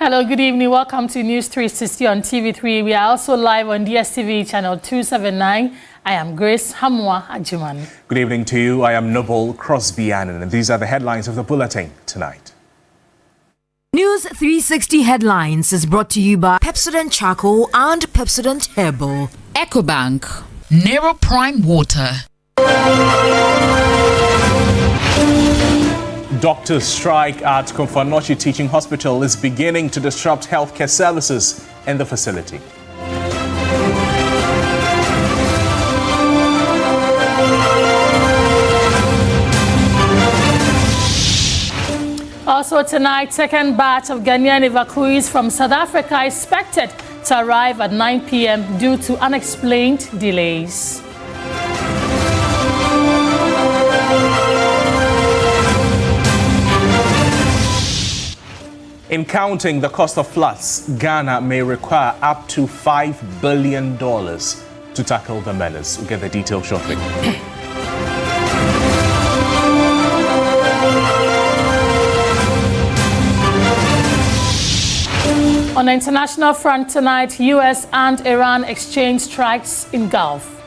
Hello, good evening. Welcome to News 360 on TV3. We are also live on DSTV channel 279. I am Grace Hamwa Ajiman. Good evening to you. I am Noble Crosby Annan, and these are the headlines of the bulletin tonight. News 360 headlines is brought to you by Pepsodent Charcoal and Pepsodent Herbal. EcoBank, Nero Prime Water. Doctors' strike at Komfanochi Teaching Hospital is beginning to disrupt healthcare services in the facility. Also tonight, second batch of Ghanaian evacuees from South Africa is expected to arrive at 9 p.m. due to unexplained delays. In counting the cost of floods, Ghana may require up to $5 billion to tackle the menace. We'll get the details shortly. On the international front tonight, U.S. and Iran exchange strikes in Gulf.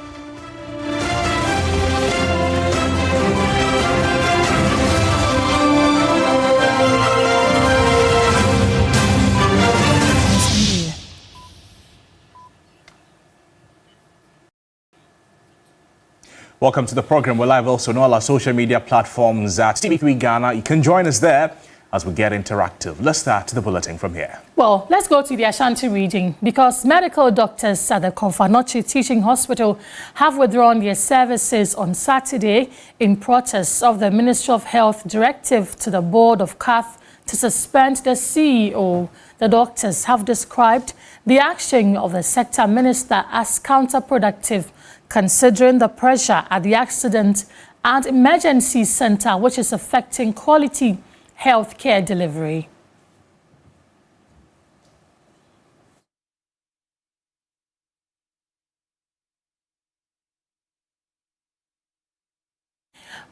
Welcome to the program. We're live also on all our social media platforms at TV3 Ghana. You can join us there as we get interactive. Let's start the bulletin from here. Well, let's go to the Ashanti region because medical doctors at the Komfanochi Teaching Hospital have withdrawn their services on Saturday in protest of the Ministry of Health directive to the board of KATH to suspend the CEO. The doctors have described the action of the sector minister as counterproductive, considering the pressure at the accident and emergency center, which is affecting quality health care delivery.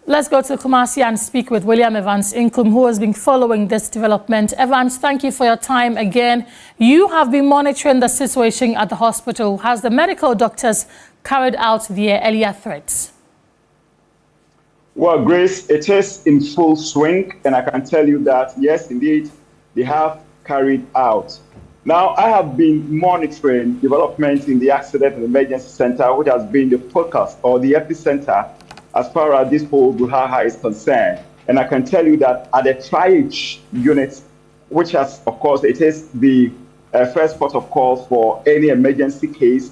Let's go to Kumasi and speak with William Evans Inkum, who has been following this development. Evans, thank you for your time again. You have been monitoring the situation at the hospital. Has the medical doctors carried out their earlier threats? Well, Grace, it is in full swing, and I can tell you that, yes, indeed, they have carried out. Now, I have been monitoring developments in the Accident and Emergency Center, which has been the focus or the epicenter as far as this whole Buhaha is concerned. And I can tell you that at the triage unit, which has, of course, it is the first port of call for any emergency case,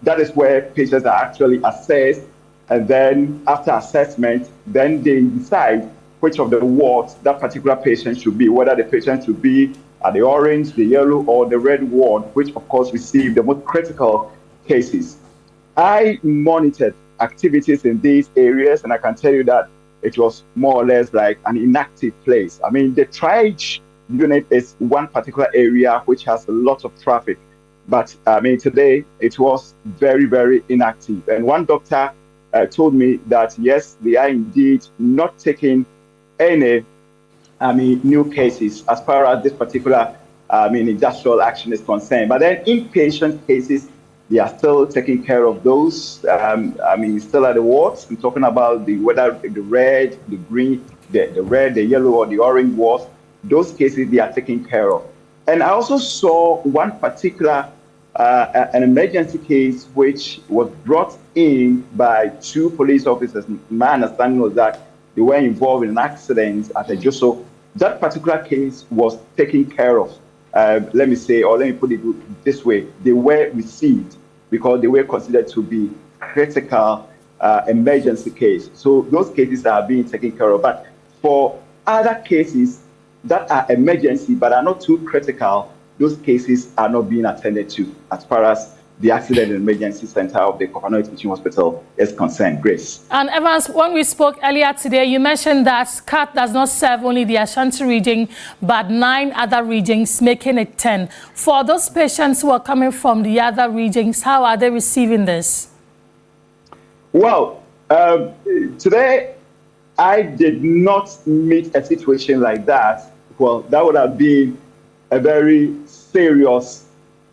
that is where patients are actually assessed. And then after assessment, then they decide which of the wards that particular patient should be, whether the patient should be at the orange, the yellow, or the red ward, which of course receive the most critical cases. I monitored activities in these areas, and I can tell you that it was more or less like an inactive place. I mean, the triage unit is one particular area which has a lot of traffic, but I mean, today it was very, very inactive. And one doctor told me that, yes, they are indeed not taking any, new cases as far as this particular, industrial action is concerned. But then inpatient cases, they are still taking care of those. Still at the wards. I'm talking about whether the red, the green, the red, the yellow, or the orange wards. Those cases they are taking care of. And I also saw one particular an emergency case which was brought in by two police officers. My understanding was that they were involved in an accident at a Joso. That particular case was taken care of. Let me put it this way: they were received because they were considered to be critical emergency case. So those cases are being taken care of. But for other cases that are emergency but are not too critical, those cases are not being attended to as far as the Accident and Emergency Center of the Komfanochi Teaching Hospital is concerned. Grace. And Evans, when we spoke earlier today, you mentioned that KATH does not serve only the Ashanti region, but 9 other regions, making it 10. For those patients who are coming from the other regions, how are they receiving this? Well, today I did not meet a situation like that. Well, that would have been a very serious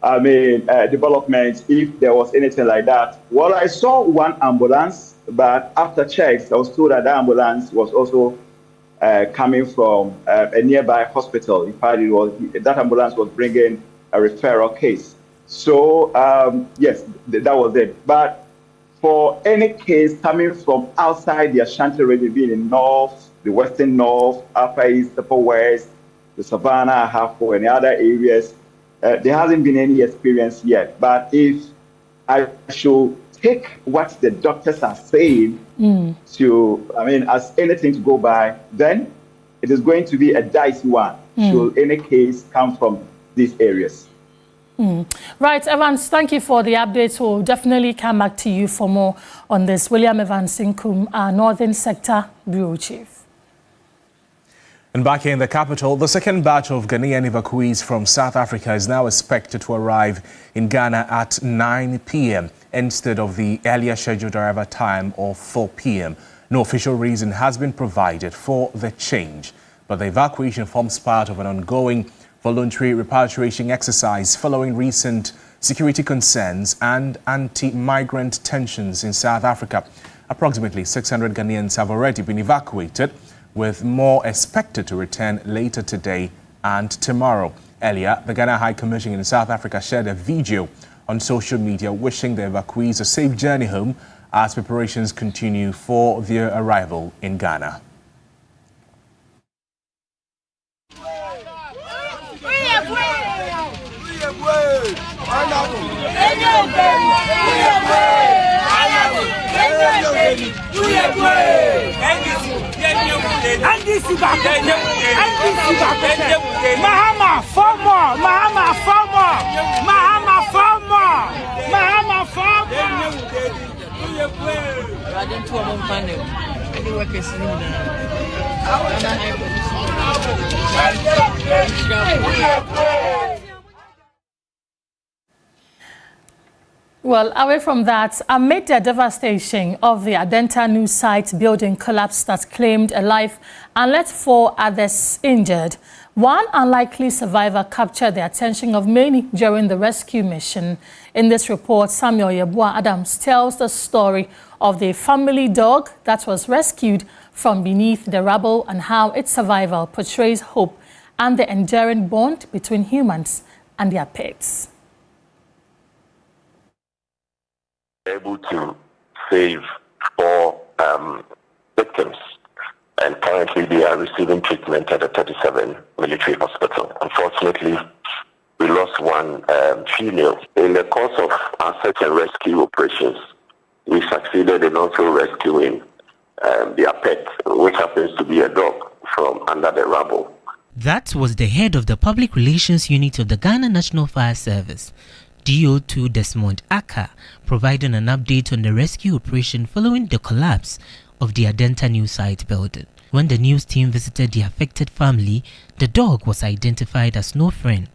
development if there was anything like that. Well, I saw one ambulance, but after checks, I was told that the ambulance was also coming from a nearby hospital. In fact, that ambulance was bringing a referral case. So yes, that was it. But for any case coming from outside the Ashanti region, being in North, the Western North, Upper East, Upper West, the Savannah, Ahafo, and the other areas, there hasn't been any experience yet. But if I should take what the doctors are saying as anything to go by, then it is going to be a dicey one. Should any case come from these areas? Right, Evans, thank you for the updates. We'll definitely come back to you for more on this. William Evans Inkum, our Northern Sector Bureau Chief. And back in the capital, the second batch of Ghanaian evacuees from South Africa is now expected to arrive in Ghana at 9 p.m. instead of the earlier scheduled arrival time of 4 p.m. No official reason has been provided for the change, but the evacuation forms part of an ongoing voluntary repatriation exercise following recent security concerns and anti-migrant tensions in South Africa. Approximately 600 Ghanaians have already been evacuated, with more expected to return later today and tomorrow. Earlier, the Ghana High Commission in South Africa shared a video on social media wishing the evacuees a safe journey home as preparations continue for their arrival in Ghana. Mahama Fomo, Mahama Fomo, Mahama Fomo, Mahama Fomo. Well, away from that, amid the devastation of the Adenta news site building collapse that claimed a life and left 4 others injured, one unlikely survivor captured the attention of many during the rescue mission. In this report, Samuel Yeboah Adams tells the story of the family dog that was rescued from beneath the rubble and how its survival portrays hope and the enduring bond between humans and their pets. Able to save 4 victims, and currently they are receiving treatment at the 37 military hospital. Unfortunately, we lost 1 female. In the course of our search and rescue operations, we succeeded in also rescuing their pet, which happens to be a dog, from under the rubble. That was the head of the Public Relations Unit of the Ghana National Fire Service, DO2 Desmond Aka, providing an update on the rescue operation following the collapse of the Adenta news site building. When the news team visited the affected family, the dog was identified as No Friend.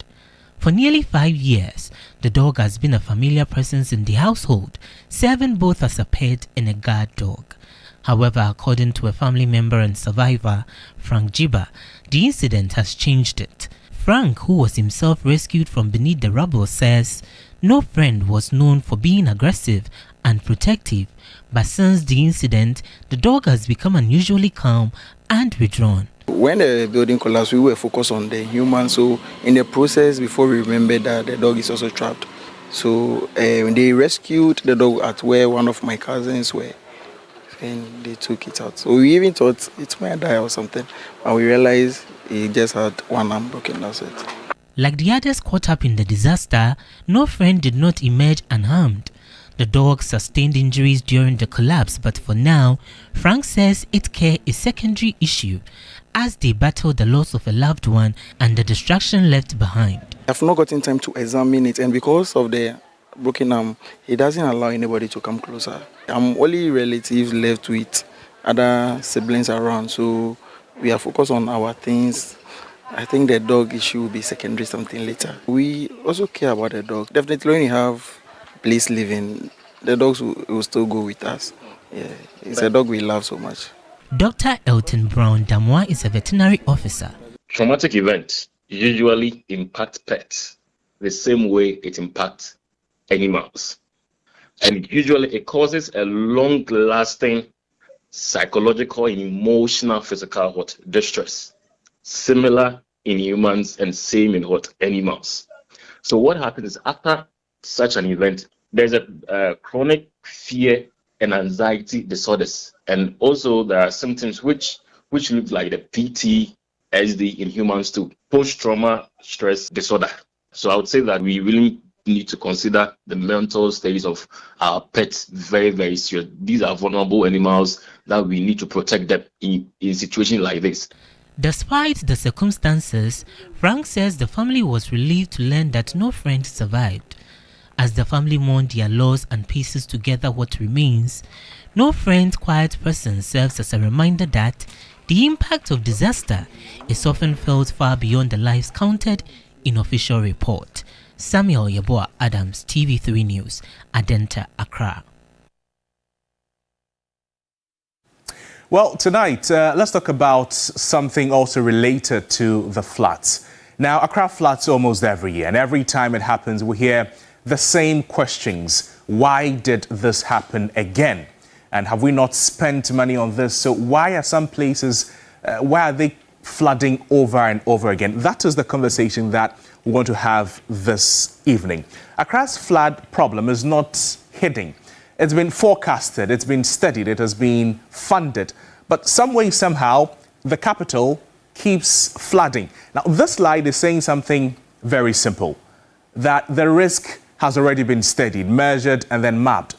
For nearly 5 years, the dog has been a familiar presence in the household, serving both as a pet and a guard dog. However, according to a family member and survivor, Frank Jiba, the incident has changed it. Frank, who was himself rescued from beneath the rubble, says No Friend was known for being aggressive and protective, but since the incident, the dog has become unusually calm and withdrawn. When the building collapsed, we were focused on the human, so in the process, before we remembered that the dog is also trapped. So when they rescued the dog at where one of my cousins were, and they took it out. So we even thought it might die or something, and we realized he just had 1 arm broken, that's it. Like the others caught up in the disaster, No Friend did not emerge unharmed. The dog sustained injuries during the collapse, but for now, Frank says its care is a secondary issue as they battle the loss of a loved one and the destruction left behind. I've not gotten time to examine it, and because of the broken arm, he doesn't allow anybody to come closer. I'm only relatives left with other siblings around, so we are focused on our things. I think the dog issue will be secondary something later. We also care about the dog. Definitely when you have place living, the dogs will still go with us. Yeah, it's a dog we love so much. Dr. Elton Brown Damwa is a veterinary officer. Traumatic event usually impact pets the same way it impacts animals. And usually it causes a long-lasting psychological and emotional physical what distress, similar in humans and same in what animals. So what happens is after such an event, there's a chronic fear and anxiety disorders, and also there are symptoms which look like the PTSD in humans too, post-trauma stress disorder. So I would say that we really need to consider the mental status of our pets very, very serious. These are vulnerable animals that we need to protect them in situations like this. Despite the circumstances, Frank says the family was relieved to learn that no friend survived. As the family mourned their loss and pieces together what remains, no friend, quiet person serves as a reminder that the impact of disaster is often felt far beyond the lives counted in official report. Samuel Yeboah Adams, TV3 News, Adenta, Accra. Well, tonight, let's talk about something also related to the floods. Now, Accra floods almost every year, and every time it happens, we hear the same questions. Why did this happen again? And have we not spent money on this? So why are some places, why are they flooding over and over again? That is the conversation that we want to have this evening. Accra's flood problem is not hidden. It's been forecasted, it's been studied, it has been funded. But some way, somehow, the capital keeps flooding. Now, this slide is saying something very simple, that the risk has already been studied, measured, and then mapped.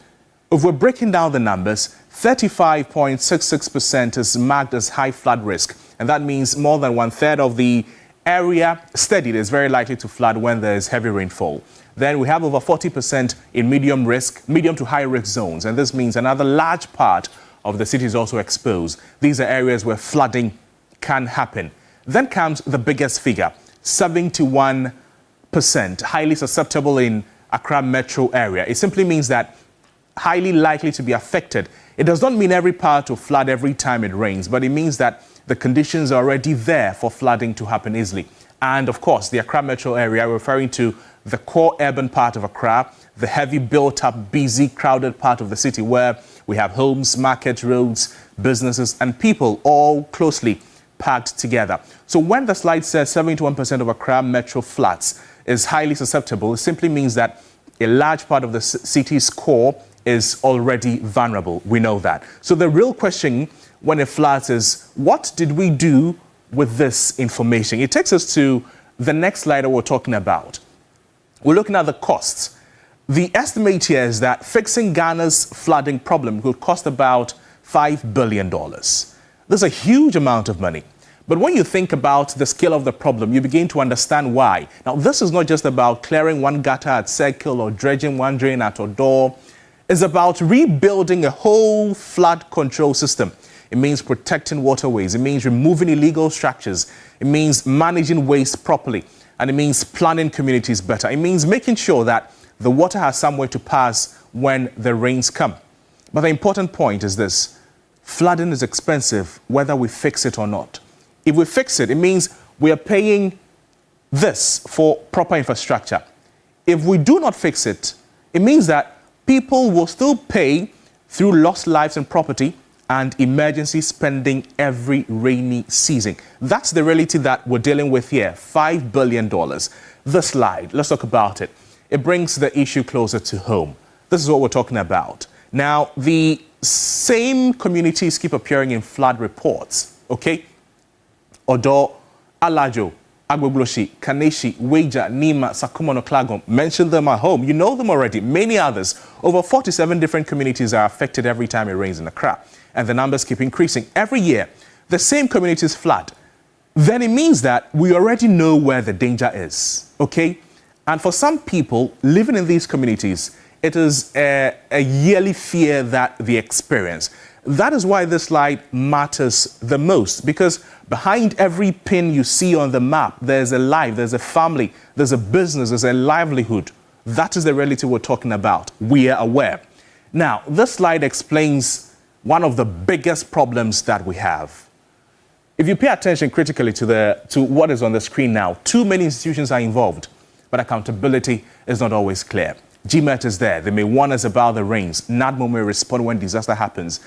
If we're breaking down the numbers, 35.66% is marked as high flood risk. And that means more than 1/3 of the area studied is very likely to flood when there is heavy rainfall. Then we have over 40% in medium to high risk zones. And this means another large part of the city is also exposed. These are areas where flooding can happen. Then comes the biggest figure, 71% highly susceptible in Accra metro area. It simply means that highly likely to be affected. It does not mean every part will flood every time it rains, but it means that the conditions are already there for flooding to happen easily. And of course, the Accra metro area, referring to the core urban part of Accra, the heavy built-up, busy, crowded part of the city where we have homes, market roads, businesses, and people all closely packed together. So when the slide says 71% of Accra metro flats is highly susceptible, it simply means that a large part of the city's core is already vulnerable. We know that. So the real question when it floods is, what did we do with this information? It takes us to the next slide that we're talking about. We're looking at the costs. The estimate here is that fixing Ghana's flooding problem could cost about $5 billion. This is a huge amount of money. But when you think about the scale of the problem, you begin to understand why. Now, this is not just about clearing one gutter at Circle or dredging one drain at Odo. It's about rebuilding a whole flood control system. It means protecting waterways. It means removing illegal structures. It means managing waste properly. And it means planning communities better. It means making sure that the water has somewhere to pass when the rains come. But the important point is this: flooding is expensive whether we fix it or not. If we fix it, it means we are paying this for proper infrastructure. If we do not fix it, it means that people will still pay through lost lives and property and emergency spending every rainy season. That's the reality that we're dealing with here, $5 billion. This slide, let's talk about it. It brings the issue closer to home. This is what we're talking about. Now, the same communities keep appearing in flood reports, okay? Odo, Alajo, Agbogloshi, Kaneshi, Weja, Nima, Sakumono, Klagom. Mention them at home. You know them already. Many others. Over 47 different communities are affected every time it rains in Accra. And the numbers keep increasing. Every year, the same communities flood. Then it means that we already know where the danger is, okay? And for some people living in these communities, it is a yearly fear that they experience. That is why this slide matters the most, because behind every pin you see on the map, there's a life, there's a family, there's a business, there's a livelihood. That is the reality we're talking about. We are aware. Now, this slide explains one of the biggest problems that we have. If you pay attention critically to what is on the screen now, too many institutions are involved, but accountability is not always clear. GMET is there. They may warn us about the rains. NADMO may respond when disaster happens.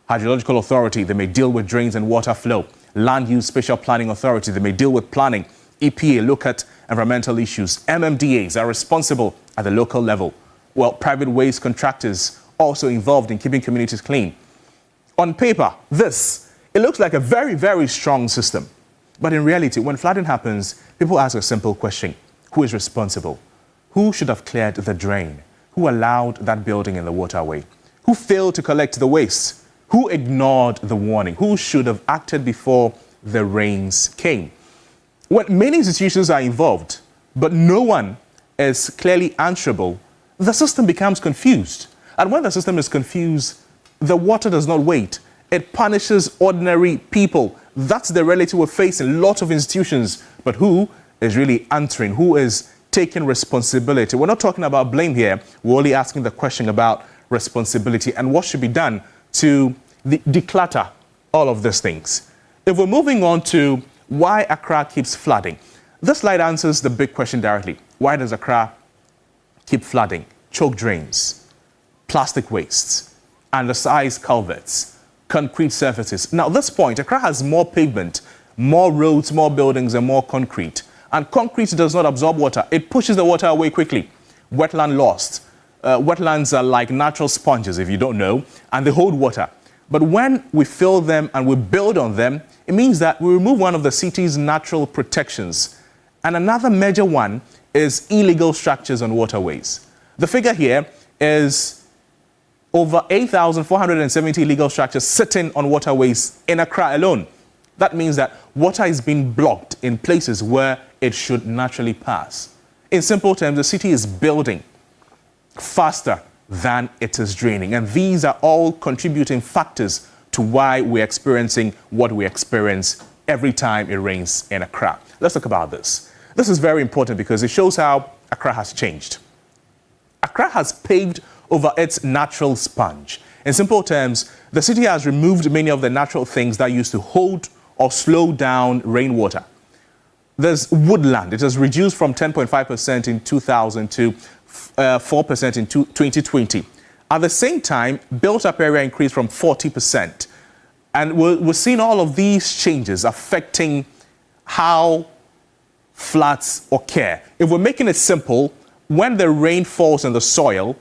Hydrological Authority, they may deal with drains and water flow. Land Use Spatial Planning Authority, they may deal with planning. EPA, look at environmental issues. MMDAs are responsible at the local level. Well, private waste contractors also involved in keeping communities clean. On paper, it looks like a very, very strong system. But in reality, when flooding happens, people ask a simple question. Who is responsible? Who should have cleared the drain? Who allowed that building in the waterway? Who failed to collect the waste? Who ignored the warning? Who should have acted before the rains came? When many institutions are involved, but no one is clearly answerable, the system becomes confused. And when the system is confused, the water does not wait. It punishes ordinary people. That's the reality we're facing. Lots of institutions. But who is really answering? Who is taking responsibility? We're not talking about blame here. We're only asking the question about responsibility and what should be done to declutter all of these things. If we're moving on to why Accra keeps flooding, this slide answers the big question directly. Why does Accra keep flooding? Choke drains, plastic wastes, undersized culverts, concrete surfaces. Now, at this point, Accra has more pavement, more roads, more buildings, and more concrete. And concrete does not absorb water. It pushes the water away quickly. Wetland lost. Wetlands are like natural sponges, if you don't know, and they hold water. But when we fill them and we build on them, it means that we remove one of the city's natural protections. And another major one is illegal structures on waterways. The figure here is over 8,470 illegal structures sitting on waterways in Accra alone. That means that water is being blocked in places where it should naturally pass. In simple terms, the city is building faster than it is draining. And these are all contributing factors to why we're experiencing what we experience every time it rains in Accra. Let's talk about this. This is very important because it shows how Accra has changed. Accra has paved over its natural sponge. In simple terms, the city has removed many of the natural things that used to hold or slow down rainwater. There's woodland. It has reduced from 10.5% in 2000 to 4% in 2020. At the same time, built-up area increased from 40%. And we're seeing all of these changes affecting how floods occur. If we're making it simple, when the rain falls in the soil,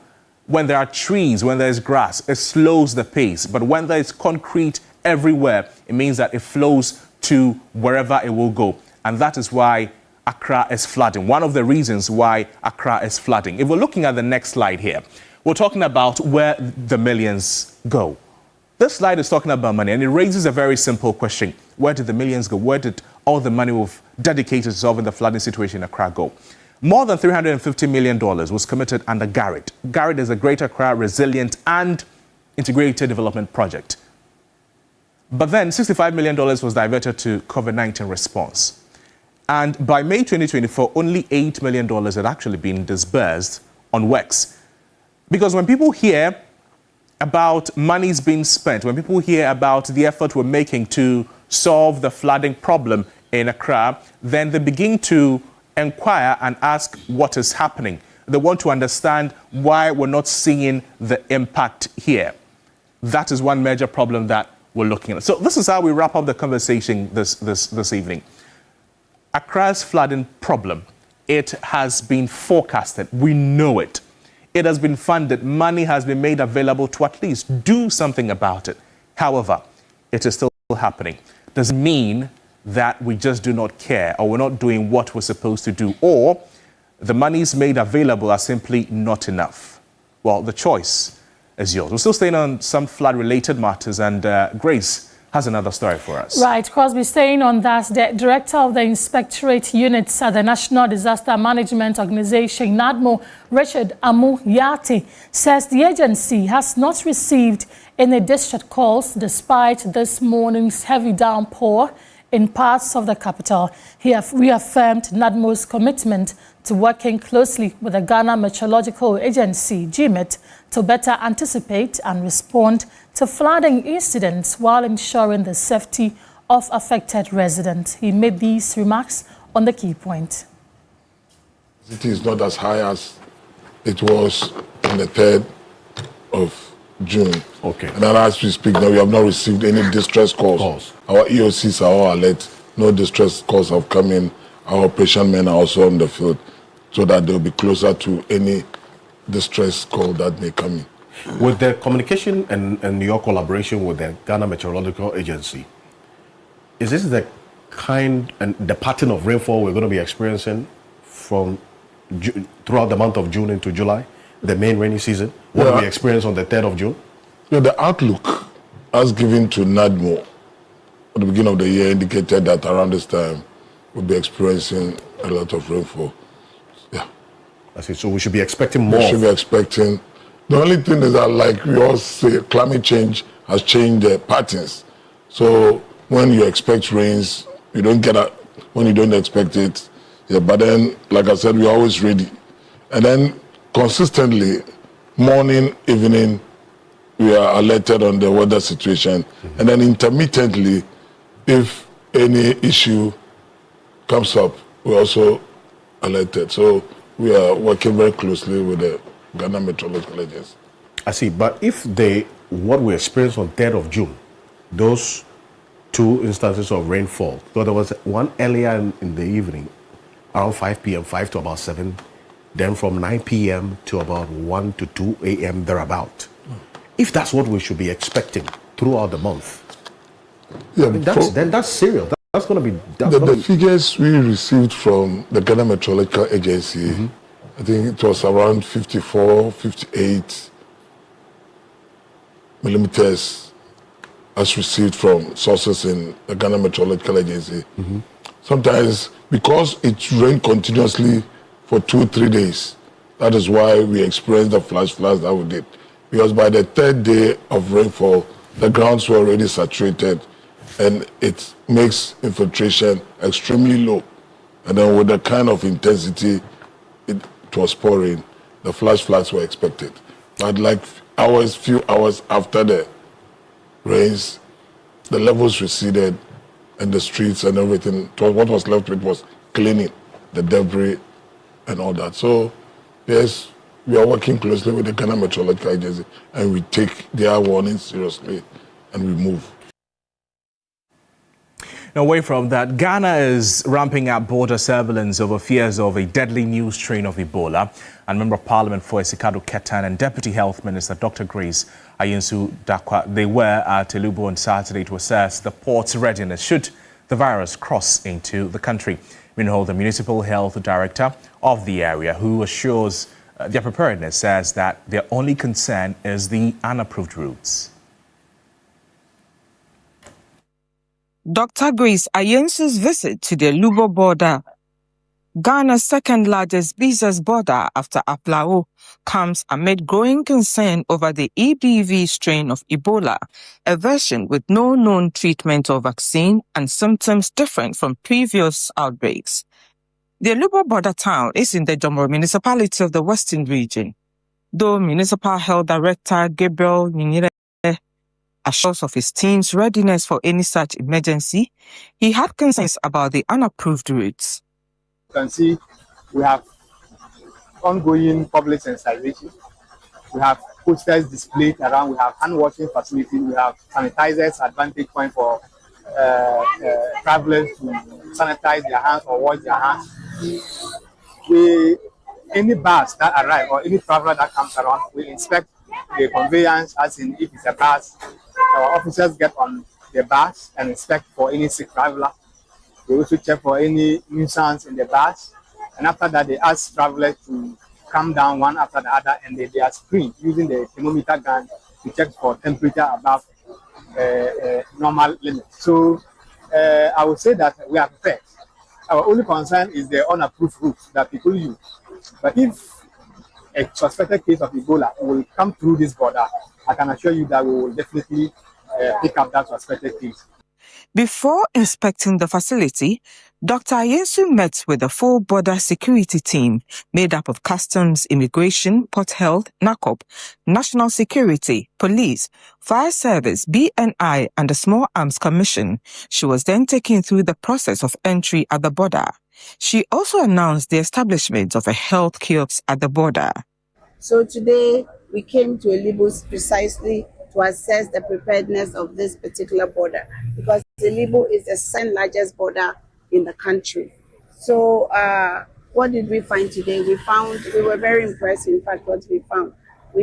when there are trees, when there's grass, it slows the pace. But when there is concrete everywhere, it means that it flows to wherever it will go. And that is why Accra is flooding. One of the reasons why Accra is flooding. If we're looking at the next slide here, we're talking about where the millions go. This slide is talking about money, and it raises a very simple question. Where did the millions go? Where did all the money we've dedicated to solving the flooding situation in Accra go? More than $350 million was committed under GARID. GARID is a Greater Accra Resilient and Integrated Development Project. But then $65 million was diverted to COVID-19 response. And by May 2024, only $8 million had actually been disbursed on works. Because when people hear about monies being spent, when people hear about the effort we're making to solve the flooding problem in Accra, then they begin to inquire and ask what is happening. They want to understand why we're not seeing the impact here. That is one major problem that we're looking at. So this is how we wrap up the conversation this evening. Accra's flooding problem, it has been forecasted. We know it. It has been funded. Money has been made available to at least do something about it. However, it is still happening. Does it mean that we just do not care, or we're not doing what we're supposed to do, or the monies made available are simply not enough? Well, the choice is yours. We're still staying on some flood-related matters, and Grace has another story for us. Right, Crosby, staying on that, the director of the Inspectorate Units at the National Disaster Management Organization, NADMO, Richard Amu-Yati, says the agency has not received any distress calls despite this morning's heavy downpour in parts of the capital. He has reaffirmed NADMO's commitment to working closely with the Ghana Meteorological Agency, GMET, to better anticipate and respond to flooding incidents while ensuring the safety of affected residents. He made these remarks on the key point. It is not as high as it was on the 3rd of June. Okay. And then as we speak now, we have not received any distress calls. Our EOCs are all alert. No distress calls have come in. Our operation men are also on the field so that they'll be closer to any distress call that may come in. With the communication and your collaboration with the Ghana Meteorological Agency, is this the kind and the pattern of rainfall we're going to be experiencing from throughout the month of June into July, the main rainy season? What we experienced on the 3rd of June? Yeah, the outlook as given to NADMO at the beginning of the year indicated that around this time we'll be experiencing a lot of rainfall. Yeah. I see. So we should be expecting more. We should be expecting. The only thing is that, like we all say, climate change has changed the patterns. So when you expect rains, you don't get it. When you don't expect it, yeah. But then, like I said, we're always ready. And then consistently, morning, evening, we are alerted on the weather situation. And then intermittently, if any issue comes up, we're also alerted. So we are working very closely with the Ghana Meteorological Agency. I see. But if what we experienced on 3rd of June, those 2 instances of rainfall, so there was one earlier in the evening, around 5 p.m., 5 to about 7, then from 9 p.m. to about 1 to 2 a.m. thereabout. If that's what we should be expecting throughout the month, yeah, then that's serious. That's going to be... The figures we received from the Ghana Meteorological Agency, I think it was around 54, 58 millimeters as received from sources in the Ghana Meteorological Agency. Sometimes, because it rained continuously for 2-3 days, that is why we experienced the flash floods that we did. Because by the 3rd day of rainfall, the grounds were already saturated and it makes infiltration extremely low. And then with the kind of intensity it was pouring, the flash floods were expected. But like few hours after the rains, the levels receded and the streets and everything, what was left with was cleaning the debris and all that. So yes, we are working closely with the Ghana Meteorological Agency and we take their warnings seriously and we move. Now, away from that, Ghana is ramping up border surveillance over fears of a deadly new strain of Ebola. And Member of Parliament for Esikado Ketan and Deputy Health Minister Dr. Grace Ayensu-Dakwa, they were at Elubo on Saturday to assess the port's readiness should the virus cross into the country. Meanwhile, the Municipal Health Director of the area, who assures their preparedness, says that their only concern is the unapproved routes. Dr. Grace Ayensu's visit to the Lubo border, Ghana's second largest business border after Aplao, comes amid growing concern over the EBV strain of Ebola, a version with no known treatment or vaccine and symptoms different from previous outbreaks. The Lubo border town is in the Domoro municipality of the Western region. Though Municipal Health Director Gabriel Nyinire assures of his team's readiness for any such emergency, he had concerns about the unapproved routes. You can see we have ongoing public sensitization. We have posters displayed around. We have hand washing facilities. We have sanitizers advantage point for travelers to sanitize their hands or wash their hands. Any bus that arrive or any traveler that comes around, we inspect the conveyance, as in if it's a bus. Our officers get on the bus and inspect for any sick traveler. They also check for any nuisance in the bus. And after that, they ask travelers to come down one after the other, and they are screened using the thermometer gun to check for temperature above normal limit. So I would say that we are prepared. Our only concern is the unapproved routes that people use. But if a suspected case of Ebola will come through this border, I can assure you that we will definitely pick up that suspected case. Before inspecting the facility, Dr. Ayensu met with a full border security team made up of customs, immigration, port health, NACOP, national security, police, fire service, BNI, and the Small Arms Commission. She was then taken through the process of entry at the border. She also announced the establishment of a health kiosk at the border. So today we came to Elibo precisely to assess the preparedness of this particular border, because Elibo is the second largest border in the country. So what did we find today? We were very impressed. In fact, what we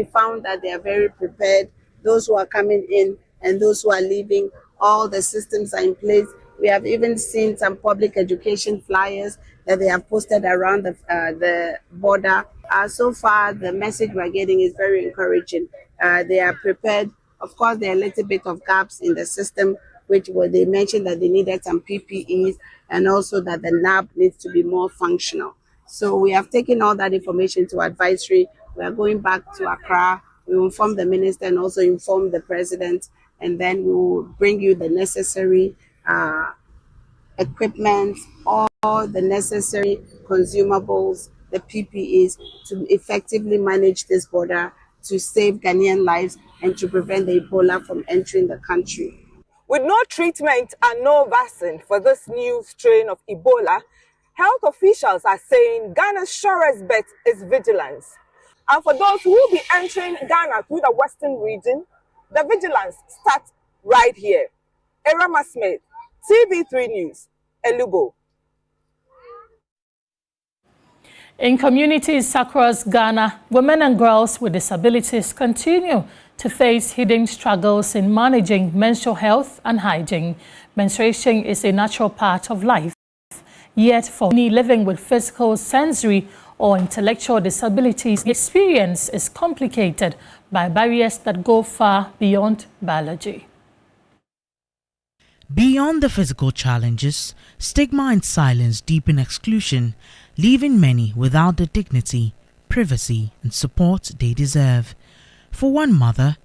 found that they are very prepared. Those who are coming in and those who are leaving, all the systems are in place. We have even seen some public education flyers that they have posted around the border. So far, the message we're getting is very encouraging. They are prepared. Of course, there are a little bit of gaps in the system, they mentioned that they needed some PPEs and also that the lab needs to be more functional. So we have taken all that information to advisory. We are going back to Accra. We will inform the minister and also inform the president, and then we will bring you the necessary equipment, all the necessary consumables, the PPEs to effectively manage this border, to save Ghanaian lives and to prevent the Ebola from entering the country. With no treatment and no vaccine for this new strain of Ebola, health officials are saying Ghana's surest bet is vigilance. And for those who will be entering Ghana through the western region, the vigilance starts right here. Erama Smith, TV3 News, Elubo. In communities across Ghana, women and girls with disabilities continue to face hidden struggles in managing menstrual health and hygiene. Menstruation is a natural part of life. Yet for many living with physical, sensory or intellectual disabilities, the experience is complicated by barriers that go far beyond biology. Beyond the physical challenges, stigma and silence deepen exclusion, leaving many without the dignity, privacy and support they deserve. For one mother,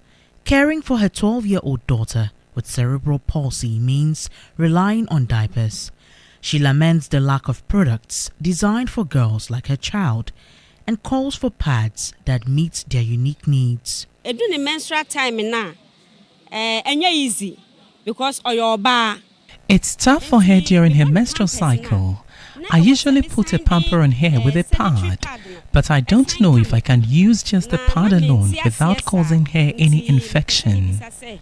caring for her 12-year-old daughter with cerebral palsy means relying on diapers. She laments the lack of products designed for girls like her child and calls for pads that meet their unique needs. During the menstrual time now, easy because your bar. It's tough for her during her menstrual cycle. I usually put a pamper on her with a pad, but I don't know if I can use just the pad alone without causing her any infection. Infection.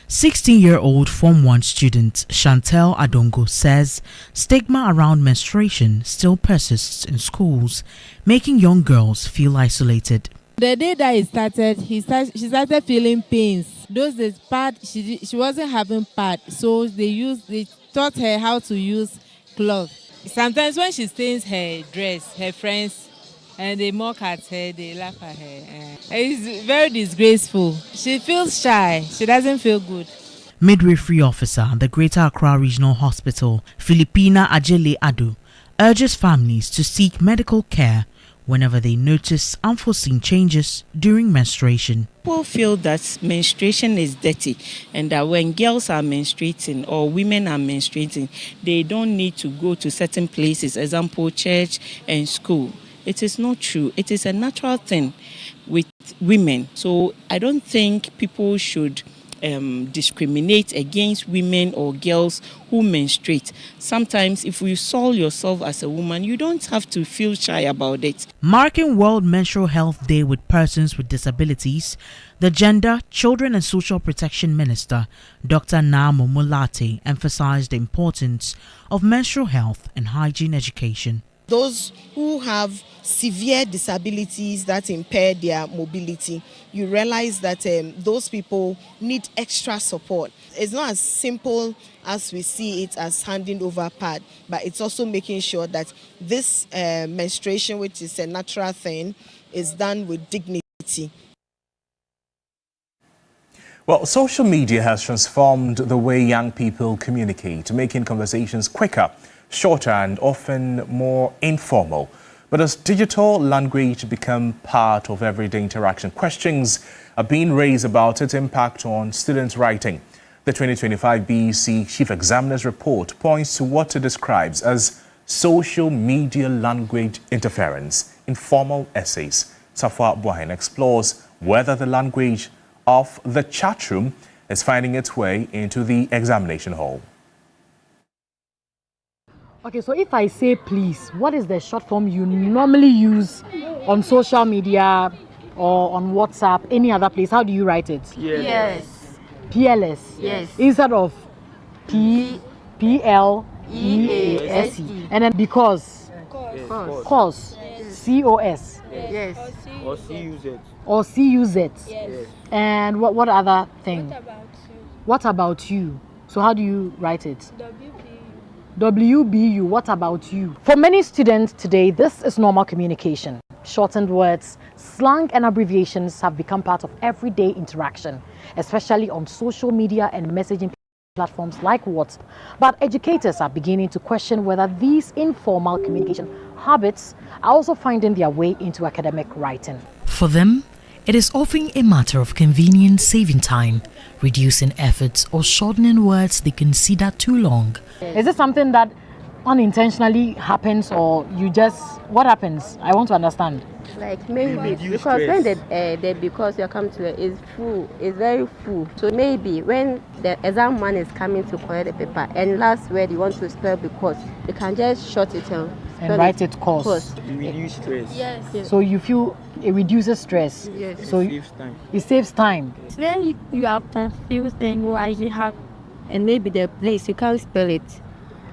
16-year-old Form 1 student Chantel Adongo says stigma around menstruation still persists in schools, making young girls feel isolated. The day that she started feeling pains. Those days, she wasn't having pad, so they taught her how to use cloth. Sometimes when she stains her dress, her friends, and they mock at her, they laugh at her. It's very disgraceful. She feels shy. She doesn't feel good. Midwifery officer at the Greater Accra Regional Hospital, Filipina Ajele Adu, urges families to seek medical care whenever they notice unforeseen changes during menstruation. People feel that menstruation is dirty and that when girls are menstruating or women are menstruating, they don't need to go to certain places, example, church and school. It is not true. It is a natural thing with women. So I don't think people should discriminate against women or girls who menstruate. Sometimes if you saw yourself as a woman, you don't have to feel shy about it. Marking World Menstrual Health Day with persons with disabilities, the Gender, Children and Social Protection Minister, Dr. NADMO Mulate, emphasized the importance of menstrual health and hygiene education. Those who have severe disabilities that impair their mobility, you realize that those people need extra support. It's not as simple as we see it as handing over pad, but it's also making sure that this menstruation, which is a natural thing, is done with dignity. Well, social media has transformed the way young people communicate, making conversations quicker, shorter and often more informal. But as digital language become part of everyday interaction, questions are being raised about its impact on students' writing. The 2025 BEC Chief Examiner's report points to what it describes as social media language interference in formal essays. Safwa Buahin explores whether the language of the chat room is finding its way into the examination hall. Okay, so if I say please, what is the short form you normally use on social media or on WhatsApp, any other place? How do you write it? Yes. PLS? Yes. Instead of PLEASE. And then because? COS. COS. Yes. Or CUZ. Or CUZ. Yes. And what other thing? What about you? So how do you write it? WBU, what about you? For many students today, this is normal communication. Shortened words, slang and abbreviations have become part of everyday interaction, especially on social media and messaging platforms like WhatsApp. But educators are beginning to question whether these informal communication habits are also finding their way into academic writing. For them, it is often a matter of convenience, saving time, reducing efforts, or shortening words they consider too long. Is it something that unintentionally happens, or you just, what happens? I want to understand. Like maybe because when the because you come to it is full, it's very full. So maybe when the exam man is coming to collect the paper and last word you want to spell because, you can just short it and write it course. You reduce stress. Yes. So you feel it reduces stress. Yes. So it saves time. It saves time. When you have confused thing why you have, and maybe the place you can't spell it.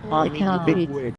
You cannot read it.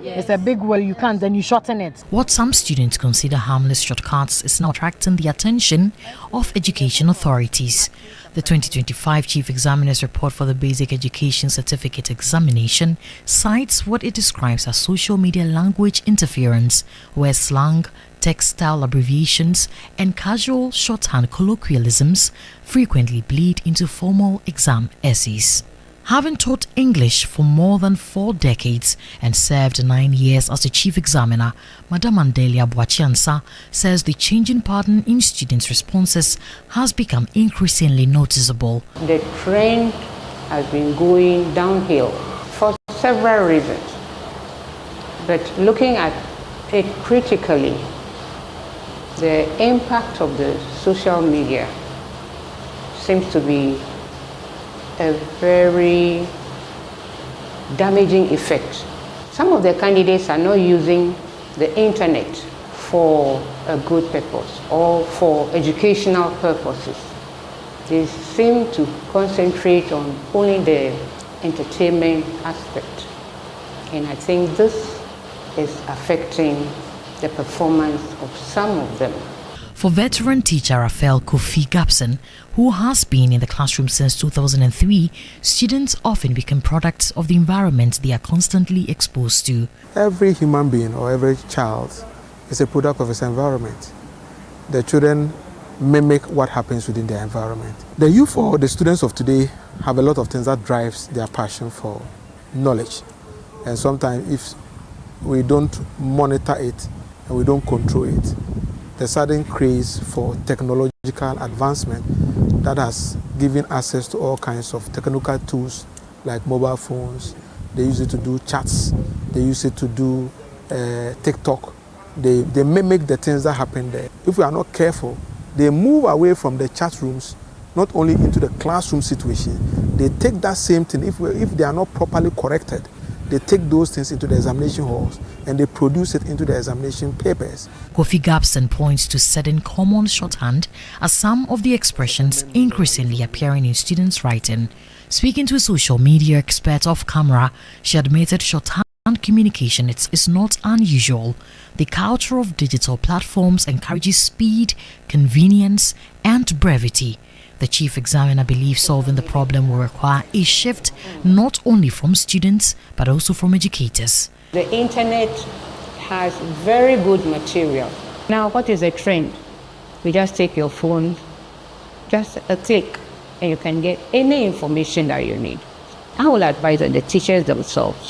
Yes. It's a big word, you can't, then you shorten it. What some students consider harmless shortcuts is now attracting the attention of education authorities. The 2025 Chief Examiner's report for the Basic Education Certificate Examination cites what it describes as social media language interference, where slang, textile abbreviations, and casual shorthand colloquialisms frequently bleed into formal exam essays. Having taught English for more than 4 decades and served 9 years as the chief examiner, Madam Andelia Boachiansa says the changing pattern in students' responses has become increasingly noticeable. The trend has been going downhill for several reasons. But looking at it critically, the impact of the social media seems to be a very damaging effect. Some of the candidates are not using the internet for a good purpose or for educational purposes. They seem to concentrate on only the entertainment aspect. And I think this is affecting the performance of some of them. For veteran teacher Raphael Kofi Gapson, who has been in the classroom since 2003, students often become products of the environment they are constantly exposed to. Every human being or every child is a product of its environment. The children mimic what happens within their environment. The youth or the students of today have a lot of things that drives their passion for knowledge. And sometimes if we don't monitor it and we don't control it, the sudden craze for technological advancement that has given access to all kinds of technical tools like mobile phones. They use it to do chats, they use it to do TikTok. They mimic the things that happen there. If we are not careful, they move away from the chat rooms, not only into the classroom situation, they take that same thing, if they are not properly corrected, they take those things into the examination halls and they produce it into the examination papers. Kofi Gapson points to certain common shorthand as some of the expressions increasingly appearing in students' writing. Speaking to a social media expert off camera, she admitted shorthand communication is not unusual. The culture of digital platforms encourages speed, convenience, and brevity. The chief examiner believes solving the problem will require a shift not only from students but also from educators. The internet has very good material. Now, what is a trend? You just take your phone, just a click, and you can get any information that you need. I will advise that the teachers themselves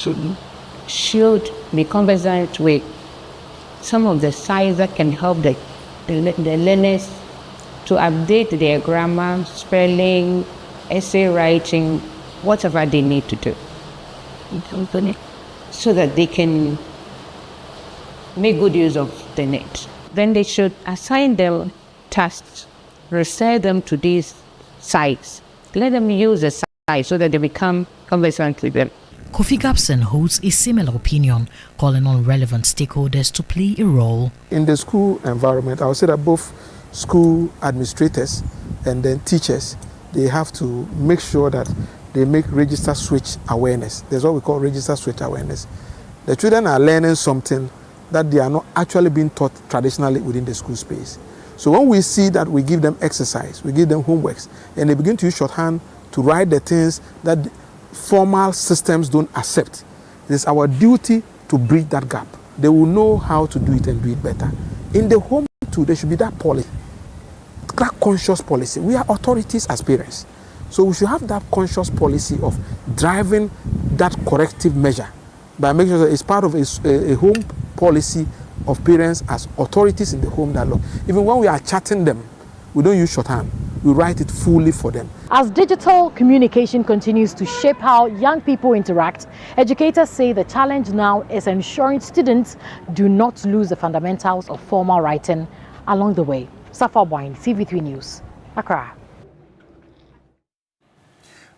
should be conversant with some of the sites that can help the learners to update their grammar, spelling, essay writing, whatever they need to do, so that they can make good use of the net. Then they should assign them tasks, refer them to these sites, let them use the site so that they become conversant with them. Kofi Gabson holds a similar opinion, calling on relevant stakeholders to play a role. In the school environment, I would say that both school administrators and then teachers, they have to make sure that they make register switch awareness. There's what we call register switch awareness. The children are learning something that they are not actually being taught traditionally within the school space. So when we see that we give them exercise, we give them homeworks, and they begin to use shorthand to write the things that formal systems don't accept, it is our duty to bridge that gap. They will know how to do it and do it better. In the home too, there should be that policy, that conscious policy. We are authorities as parents. So we should have that conscious policy of driving that corrective measure by making sure that it's part of a home policy of parents as authorities in the home dialogue. Even when we are chatting them, we don't use shorthand. We write it fully for them. As digital communication continues to shape how young people interact, educators say the challenge now is ensuring students do not lose the fundamentals of formal writing along the way. Safa Wine, TV3 News, Accra.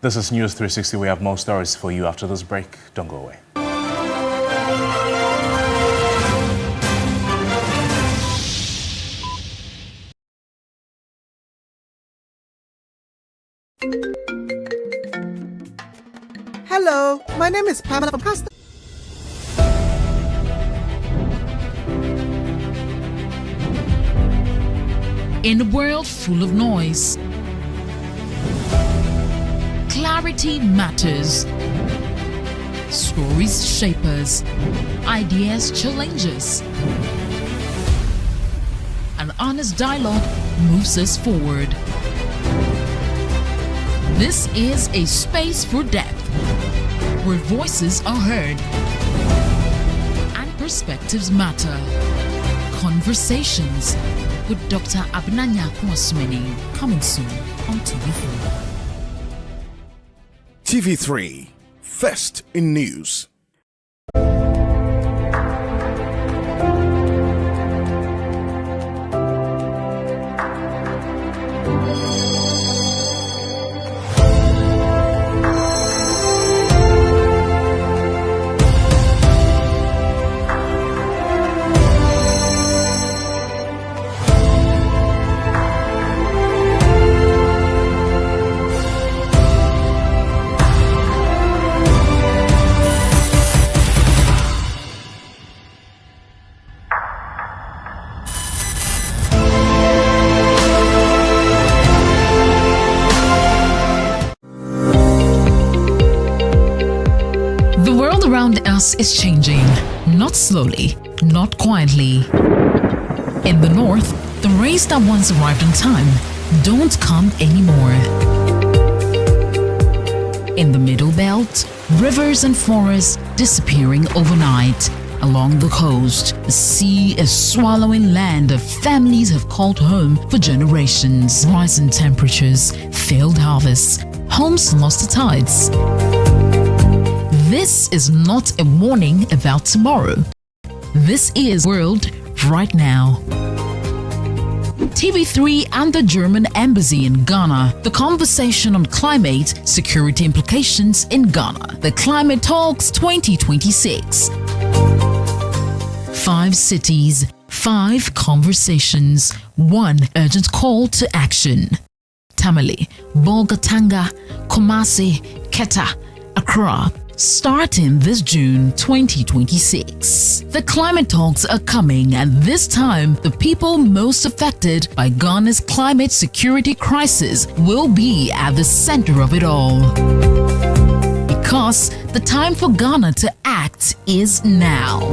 This is News 360. We have more stories for you after this break. Don't go away. Hello, my name is Pamela from Custom. In a world full of noise, clarity matters. Stories shape us, ideas challenge us. An honest dialogue moves us forward. This is a space for depth, where voices are heard and perspectives matter. Conversations with Dr. Abnanya Kwasmeni, coming soon on TV3. TV3, first in news. Is changing, not slowly, not quietly. In the north, the rains that once arrived on time don't come anymore. In the middle belt, rivers and forests disappearing overnight. Along the coast, the sea is swallowing land that families have called home for generations. Rising temperatures, failed harvests, homes lost to tides. This is not a warning about tomorrow. This is world right now. TV3 and the German Embassy in Ghana. The conversation on climate security implications in Ghana. The Climate Talks 2026. 5 cities, 5 conversations, 1 urgent call to action. Tamale, Bolgatanga, Kumasi, Keta, Accra. Starting this June 2026. The climate talks are coming, and this time, the people most affected by Ghana's climate security crisis will be at the center of it all. Because the time for Ghana to act is now.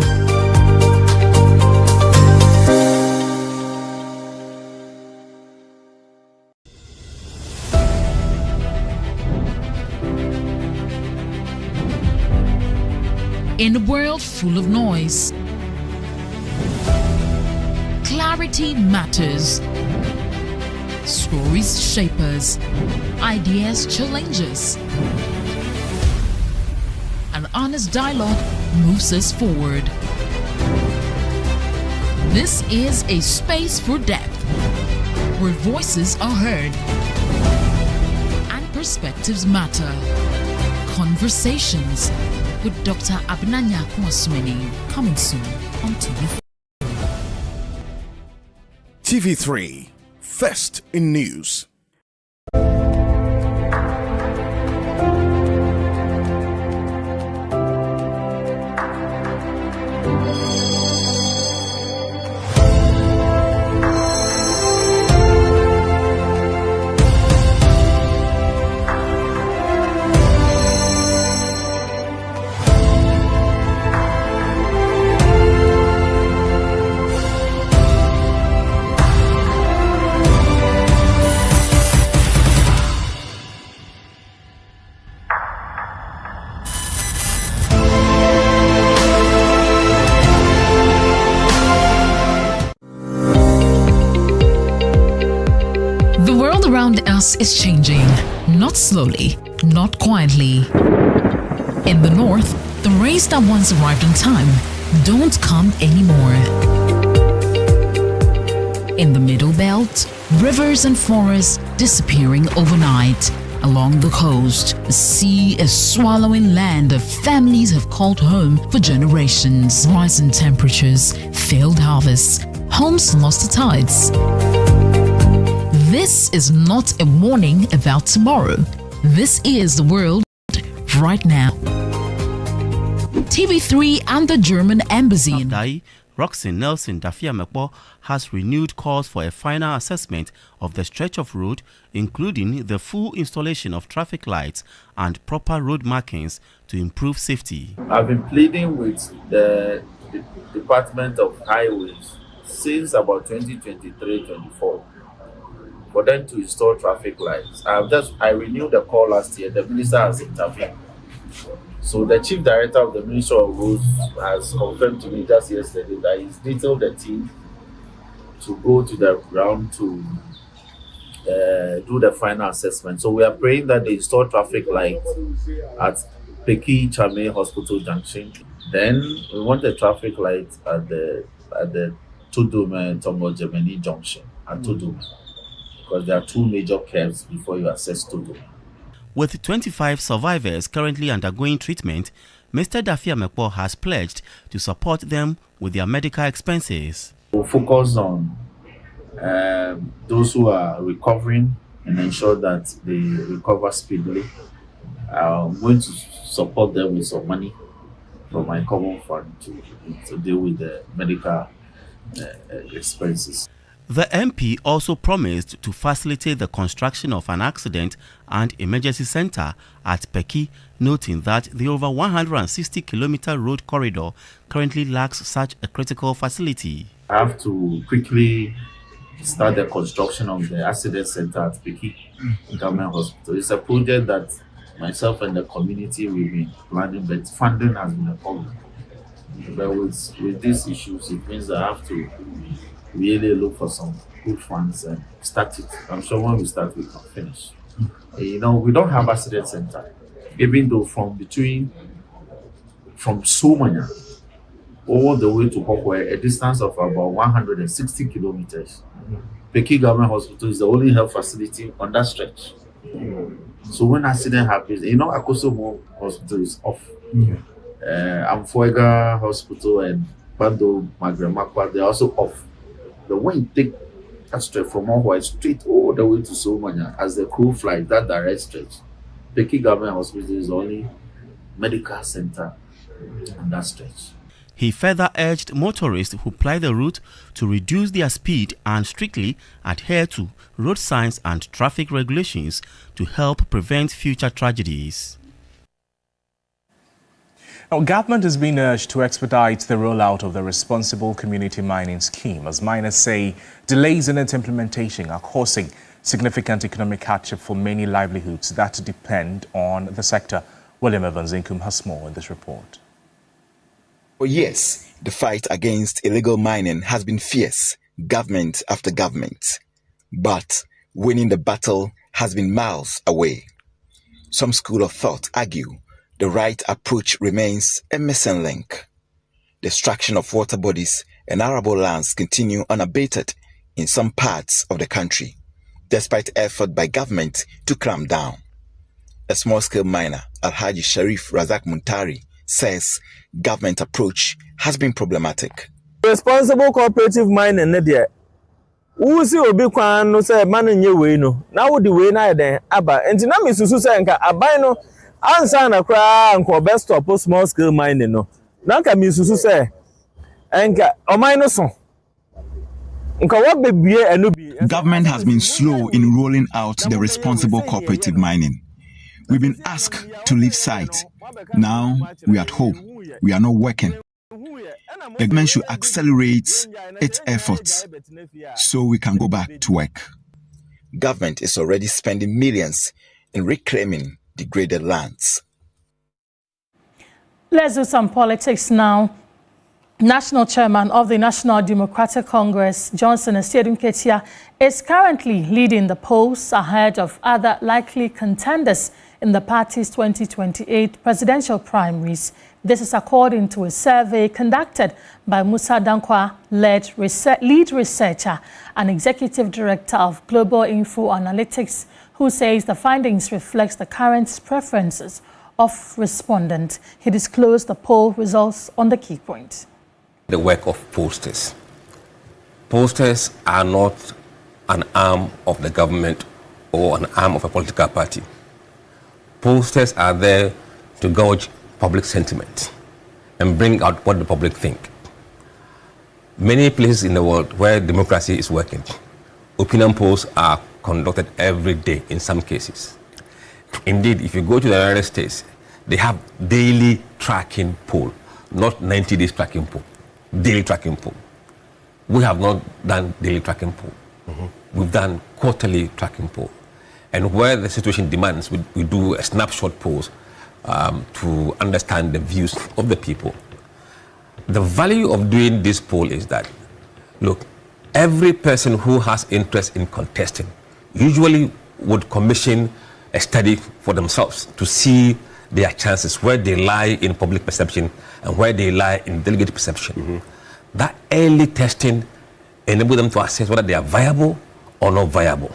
In a world full of noise, Community matters. Stories shape us. Ideas challenge us. An honest dialogue moves us forward. This is a space for depth, where voices are heard and perspectives matter. Conversations with Dr. Abinanya Kwasumeni, coming soon on TV4. TV3, first in news. Around us is changing, not slowly, not quietly. In the north, the rains that once arrived on time don't come anymore. In the middle belt, rivers and forests disappearing overnight. Along the coast, the sea is swallowing land that families have called home for generations. Rising temperatures, failed harvests, homes lost to tides. This is not a warning about tomorrow. This is the world right now. TV3 and the German Embassy in Roxy Nelson Dafia-Mekpo has renewed calls for a final assessment of the stretch of road, including the full installation of traffic lights and proper road markings to improve safety. I've been pleading with the Department of Highways since about 2023-24 for them to install traffic lights. I renewed the call last year. The minister has intervened. So the chief director of the Menstrual has confirmed to me just yesterday that he's detailed the team to go to the ground to do the final assessment. So we are praying that they install traffic lights at Peki-Tsame Hospital Junction. Then we want a traffic light at the Tudume Tombo Germany Junction at Tudume, because there are two major curves before you access Tudume. With 25 survivors currently undergoing treatment, Mr. Dafia-Mekpo has pledged to support them with their medical expenses. We'll focus on those who are recovering and ensure that they recover speedily. I'm going to support them with some money from my common fund to deal with the medical expenses. The MP also promised to facilitate the construction of an accident and emergency center at Peki, noting that the over 160-kilometer road corridor currently lacks such a critical facility. I have to quickly start the construction of the accident center at Peki Government Hospital. It's a project that myself and the community will be planning, but funding has been a problem. But with these issues, it means I have to really look for some good funds and start it. I'm sure when we start, we can finish. We don't have accident center, even though from Somanya all the way to Hokwe, a distance of about 160 kilometers. Peki Government Hospital is the only health facility on that stretch. So when accident happens, Akosomo Hospital is off. Amfuega Hospital and Bando Magremakwa, they're also off. But when you take that stretch from Hokwe straight all the way to Somanya, as the crew flies that direct stretch, Peki Government Hospital is the only medical center on that stretch. He further urged motorists who ply the route to reduce their speed and strictly adhere to road signs and traffic regulations to help prevent future tragedies. Now, government is being urged to expedite the rollout of the responsible community mining scheme, as miners say delays in its implementation are causing significant economic hardship for many livelihoods that depend on the sector. William Evans Inkum has more in this report. For years, the fight against illegal mining has been fierce, government after government, but winning the battle has been miles away. Some school of thought argue the right approach remains a missing link. Destruction of water bodies and arable lands continue unabated in some parts of the country, despite effort by government to clamp down. A small-scale miner, Alhaji Sharif Razak Muntari, says government approach has been problematic. Responsible cooperative mining there. Who see obi kwan no say man nye we no. Now the way na den aba. Enti na misusu say nka aban no ansa na kra nko best stop small scale mining no. Na nka misusu say nka o mine no so. Government has been slow in rolling out the responsible cooperative mining. We've been asked to leave site. Now we're at home. We are not working. The government should accelerate its efforts so we can go back to work. Government is already spending millions in reclaiming degraded lands. Let's do some politics now. National Chairman of the National Democratic Congress, Johnson Estedu Nketia, is currently leading the polls ahead of other likely contenders in the party's 2028 presidential primaries. This is according to a survey conducted by Musa Dankwa, lead researcher and executive director of Global Info Analytics, who says the findings reflect the current preferences of respondents. He disclosed the poll results on the key point. The work of pollsters. Pollsters are not an arm of the government or an arm of a political party. Pollsters are there to gauge public sentiment and bring out what the public think. Many places in the world where democracy is working, opinion polls are conducted every day in some cases. Indeed, if you go to the United States, they have daily tracking poll, not 90 days tracking poll, daily tracking poll. We have not done daily tracking poll. We've done quarterly tracking poll. And where the situation demands, we do a snapshot polls to understand the views of the people. The value of doing this poll is that, look, every person who has interest in contesting usually would commission a study for themselves to see their chances, where they lie in public perception and where they lie in delegate perception. That early testing enables them to assess whether they are viable or not viable.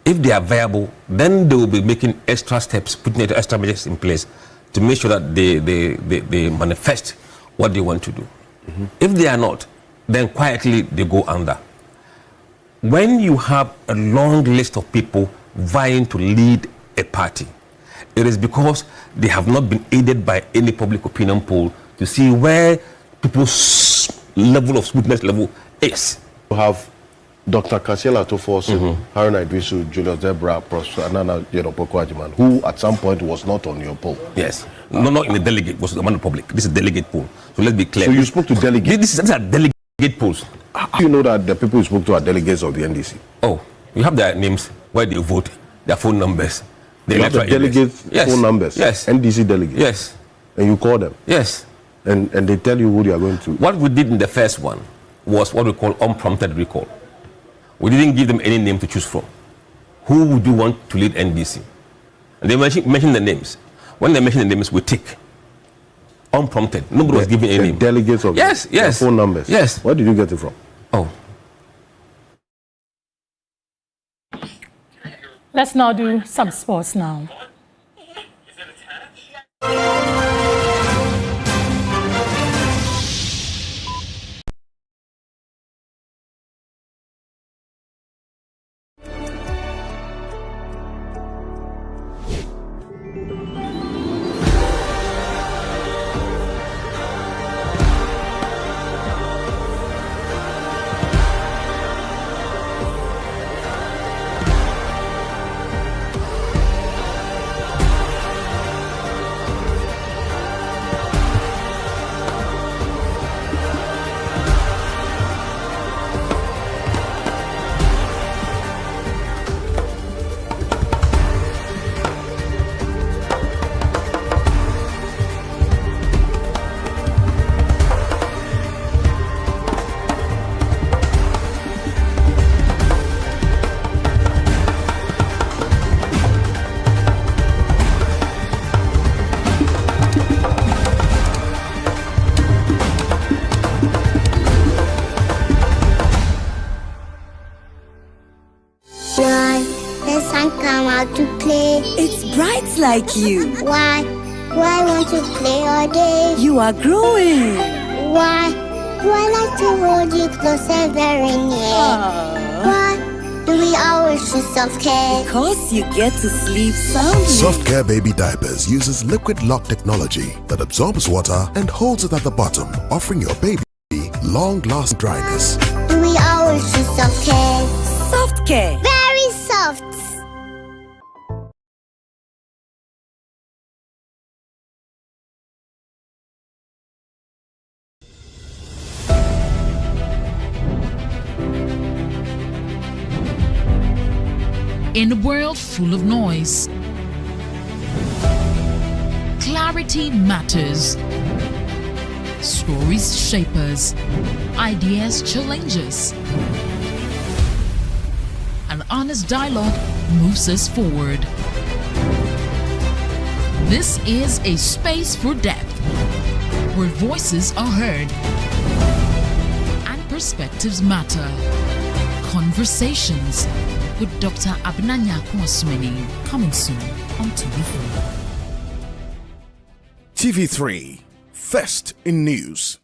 If they are viable, then they will be making extra steps, putting extra measures in place to make sure that they manifest what they want to do. If they are not, then quietly they go under. When you have a long list of people vying to lead a party, it is because they have not been aided by any public opinion poll to see where people's level of sweetness level is. You have Dr. Kasiela Tofosu, Haruna Idrisu, Julius Debra, Professor Anana Yedopoko Ajiman, who at some point was not on your poll. Yes. No, not in the delegate, was among the public. This is a delegate poll. So let's be clear. So you spoke to delegates? These are delegate polls. How do you know that the people you spoke to are delegates of the NDC? Oh, you have their names, where they vote, their phone numbers. You have the delegates' phone numbers? Yes. NDC delegates? Yes. And you call them? Yes. And they tell you who they are going to? What we did in the first one was what we call unprompted recall. We didn't give them any name to choose from. Who would you want to lead NDC? And they mentioned the names. When they mention the names, we tick. Unprompted. Nobody was giving any name. Delegates of yes. phone numbers? Yes. Where did you get it from? Oh. Let's now do some sports now. how to play. It's bright like you. Why? Do I want to play all day? You are growing. Why? Do I like to hold you closer very near? Why do we always choose soft-care? Because you get to sleep soundly. Soft Care Baby Diapers uses liquid lock technology that absorbs water and holds it at the bottom, offering your baby long-lasting dryness. Do we always choose soft-care? Soft Care. Very soft. In a world full of noise, clarity matters. Stories shape us, ideas challenge us. An honest dialogue moves us forward. This is a space for depth, where voices are heard and perspectives matter. Conversations with Dr. Abnanya Kwasmeni, coming soon on TV3. TV3, first in news.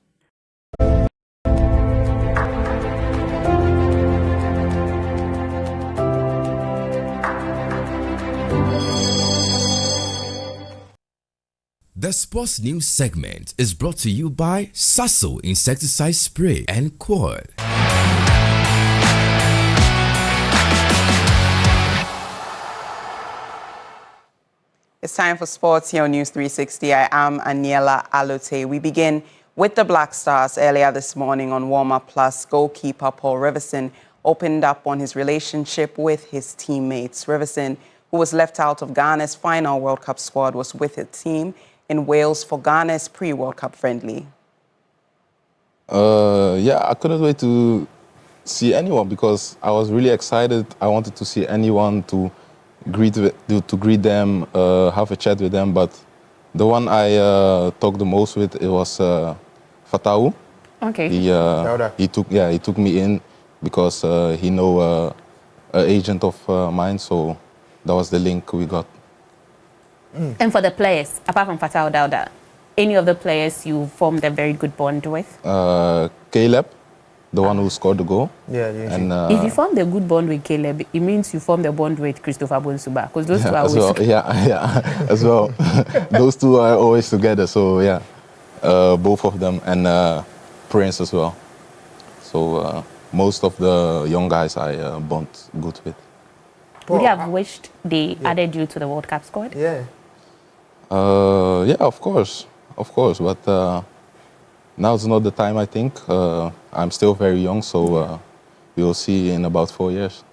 The Sports News segment is brought to you by Sasso Insecticide Spray and Quad. It's time for sports here on News 360. I am Aniela Alote. We begin with the Black Stars. Earlier this morning on Warm-Up Plus, goalkeeper Paul Riverson opened up on his relationship with his teammates. Riverson, who was left out of Ghana's final World Cup squad, was with his team in Wales for Ghana's pre-World Cup friendly. Yeah, I couldn't wait to see anyone because I was really excited. I wanted to see anyone to greet them, have a chat with them. But the one I talked the most with, it was Fatau. Okay. He took me in because he know an agent of mine, so that was the link we got. And for the players, apart from Fatau Dauda, any of the players you formed a very good bond with? Caleb, the one who scored the goal. Yeah. And, if you formed a good bond with Caleb, it means you formed a bond with Christopher Bonsuba, because those two are as always... well. Yeah, as well. Those two are always together, so yeah. Both of them, and Prince as well. So most of the young guys I bond good with. Would you have wished they added you to the World Cup squad? Yeah, of course. But now it's not the time, I think. I'm still very young, so we'll see in about 4 years.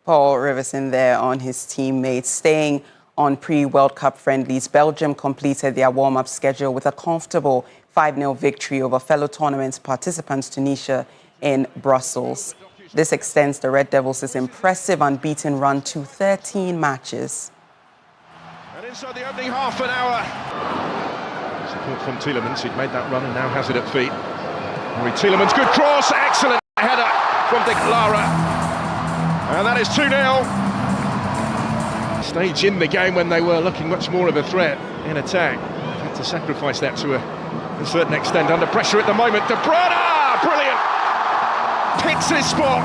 Paul Riverson there on his teammates. Staying on pre-World Cup friendlies, Belgium completed their warm-up schedule with a comfortable 5-0 victory over fellow tournament participants Tunisia in Brussels. This extends the Red Devils' impressive unbeaten run to 13 matches. And inside the opening half an hour, support from Tielemans, who'd made that run and now has it at feet. Henry Tielemans, good cross, excellent header from De Clara. And that is 2-0. Stage in the game when they were looking much more of a threat in attack. They've had to sacrifice that to a certain extent under pressure at the moment. De Bruyne, brilliant! Picks his spot.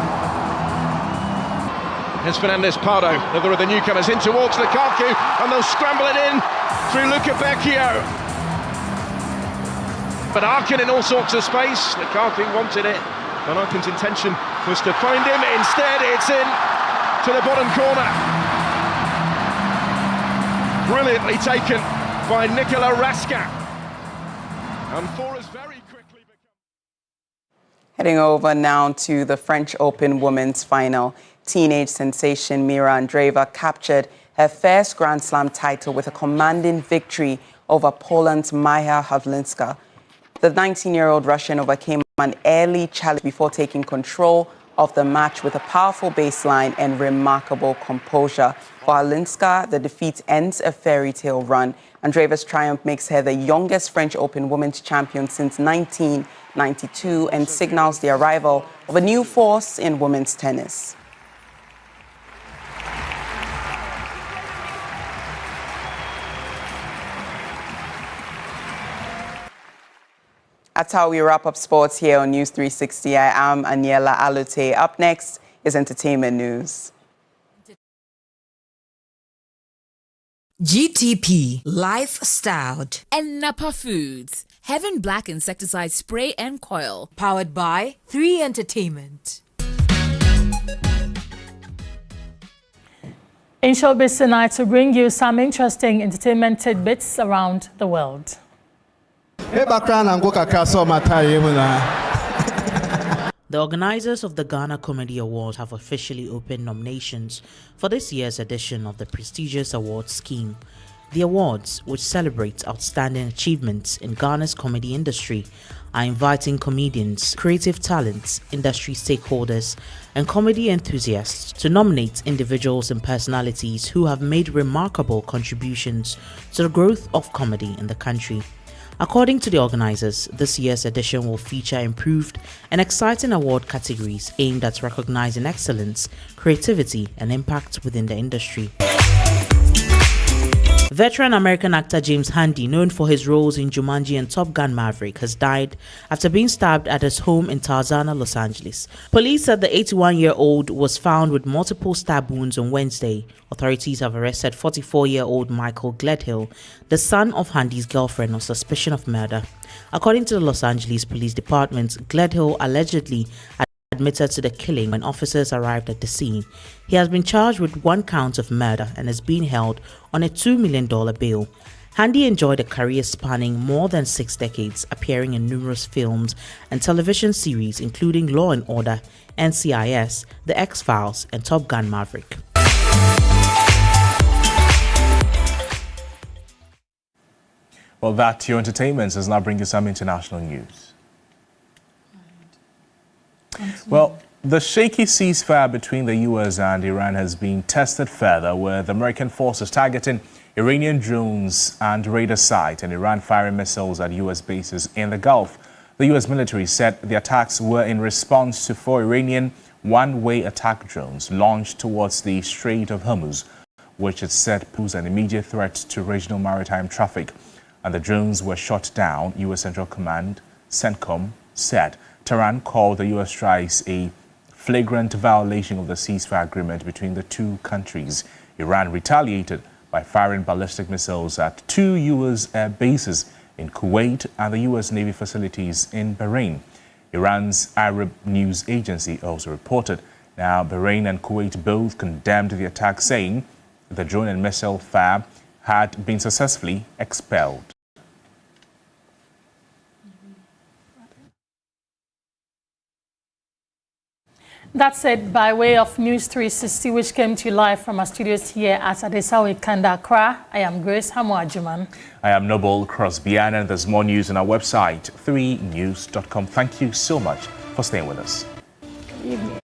Here's Fernandez Pardo, another of the newcomers, in towards Lukaku, and they'll scramble it in through Luca Becchio. But Arkin in all sorts of space. Lukaku wanted it. Van Arkin's intention was to find him. Instead, it's in to the bottom corner. Brilliantly taken by Nicola Raska. And for us very quickly. Heading over now to the French Open Women's Final. Teenage sensation Mira Andreeva captured her first Grand Slam title with a commanding victory over Poland's Maja Havlinska. The 19-year-old Russian overcame an early challenge before taking control of the match with a powerful baseline and remarkable composure. For Havlinska, the defeat ends a fairy tale run. Andreeva's triumph makes her the youngest French Open women's champion since 1992 and signals the arrival of a new force in women's tennis. That's how we wrap up sports here on News 360. I am Aniela Alute. Up next is entertainment news. GTP, Lifestyled. And Napa Foods, Heaven Black Insecticide Spray and Coil. Powered by 3 Entertainment. In showbiz tonight to bring you some interesting entertainment tidbits around the world. The organizers of the Ghana Comedy Awards have officially opened nominations for this year's edition of the prestigious awards scheme. The awards, which celebrate outstanding achievements in Ghana's comedy industry, are inviting comedians, creative talents, industry stakeholders, and comedy enthusiasts to nominate individuals and personalities who have made remarkable contributions to the growth of comedy in the country. According to the organizers, this year's edition will feature improved and exciting award categories aimed at recognizing excellence, creativity, and impact within the industry. Veteran American actor James Handy, known for his roles in Jumanji and Top Gun Maverick, has died after being stabbed at his home in Tarzana, Los Angeles. Police said the 81-year-old was found with multiple stab wounds on Wednesday. Authorities have arrested 44-year-old Michael Gledhill, the son of Handy's girlfriend, on suspicion of murder. According to the Los Angeles Police Department, Gledhill allegedly admitted to the killing when officers arrived at the scene. He has been charged with 1 count of murder and is being held on a $2 million bail. Handy enjoyed a career spanning more than 6 decades, appearing in numerous films and television series including Law & Order, NCIS, The X-Files, and Top Gun Maverick. Well, that to your entertainment does now bring you some international news. Well, the shaky ceasefire between the U.S. and Iran has been tested further, with American forces targeting Iranian drones and radar sites and Iran firing missiles at U.S. bases in the Gulf. The U.S. military said the attacks were in response to 4 Iranian one-way attack drones launched towards the Strait of Hormuz, which it said posed an immediate threat to regional maritime traffic. And the drones were shot down, U.S. Central Command, CENTCOM, said. Tehran called the U.S. strikes a flagrant violation of the ceasefire agreement between the two countries. Iran retaliated by firing ballistic missiles at 2 U.S. air bases in Kuwait and the U.S. Navy facilities in Bahrain. Iran's Arab news agency also reported. Now, Bahrain and Kuwait both condemned the attack, saying the drone and missile fire had been successfully expelled. That's it by way of News 360, which came to you live from our studios here at Adesa Kanda, Accra. I am Grace Hamuajuman. I am Noble Crosby, and there's more news on our website, 3news.com. Thank you so much for staying with us. Good evening.